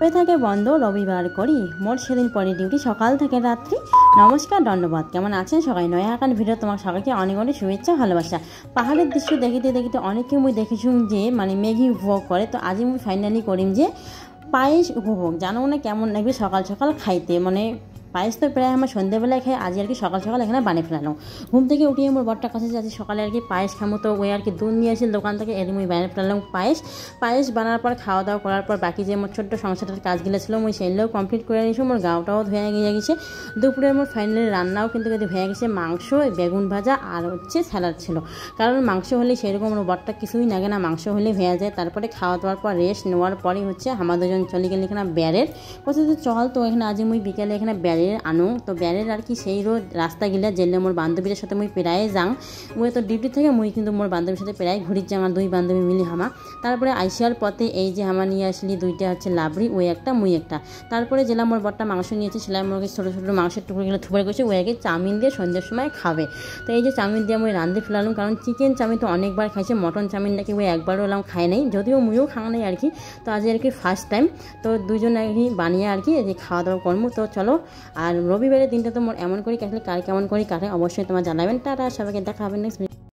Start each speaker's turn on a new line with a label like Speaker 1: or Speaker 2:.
Speaker 1: অফে থাকে বন্ধ রবিবার করি মোর সেদিন পরে ডিউটি সকাল থেকে রাত্রি। নমস্কার ধন্যবাদ, কেমন আছেন সবাই? নয়া আকার ভিডিও তোমার সবাইকে অনেক অনেক শুভেচ্ছা ভালোবাসা। পাহাড়ের দৃশ্য দেখিতে দেখিতে অনেকে মুই দেখিছুম যে ম্যাগি উপভোগ করে, তো আজ মুই ফাইনালি করিম যে পায়েস উপভোগ। জানো না কেমন লাগবে সকাল সকাল খাইতে, পায়েস তো প্রায় আমার সন্ধ্যেবেলায় খাই, আজ আর কি সকাল সকাল এখানে বানিয়ে ফেলাম। ঘুম থেকে উঠিয়ে মোর বরটার কাছে যাচ্ছি সকালে আর কি পায়েস খামো, তো ওই আর কি দুধ নিয়ে আসি দোকান থেকে, এর মুই বানিয়ে ফেলাম পায়েস বানার পর খাওয়া দাওয়া করার পর বাকি যে মোর ছোট্ট সংসারের কাজগুলো ছিল মুই সেইগুলোও কমপ্লিট করে নিয়েছি। মোর গাওটাও ধুয়ে গিয়ে গেছে। দুপুরে মোর ফাইনালি রান্নাও কিন্তু হয়ে গেছে, মাংস, বেগুন ভাজা আর হচ্ছে স্যালাড ছিল। কারণ মাংস হলে সেরকম মোর বরটা কিছুই লাগে না, মাংস হলে হয়ে যায়। তারপরে খাওয়া দাওয়ার পর রেস্ট নেওয়ার পরেই হচ্ছে আমার দুজন চলে গেলে এখানে ব্যারের কোথায় চল, তো এখানে আজ মুই বিকেলে এখানে ব্যারের আনো, তো ব্যারের আর কি সেই রোড রাস্তা গিলা জেলে মোর বান্ধবীদের সাথে মুই প্রায় যাং। ওই তো ডিউটি থেকে মুই কিন্তু মোর বান্ধবীর সাথে প্রায় ঘুরির যাং, আর দুই বান্ধবী মিলি হামা। তারপরে আইসিয়ার পথে এই যে হামা নিয়ে আসলি দুইটা হচ্ছে লাবড়ি, ওই একটা মুই একটা। তারপরে জেলা মোর বরটা মাংস নিয়েছে, সেলাই মোরকে ছোটো ছোটো মাংসের টুকরোগুলো থুপড়ে গেছে, ওই আগে চাউমিন দিয়ে সন্ধ্যের সময় খাবে। তো এই যে চাউমিন দিয়ে মুই রান্ধে ফেলালাম, কারণ চিকেন চাউমিন তো অনেকবার খাইছে, মটন চাউমিনটাকে ওই একবারও এলাম খাই নাই, যদিও মুইও খাওয়া নাই আর কি। তো আজ আর কি ফার্স্ট টাইম, তো দুজন আর কি বানিয়ে আর কি খাওয়া দাওয়া করবো। তো চলো, আর রবিবারের দিনটা তো মোর এমন করে কাটলে কার কেমন করে কাটে অবশ্যই তোমার জানাবেন। টাটা, সবাইকে দেখা হবে নেক্সট ভিডিও।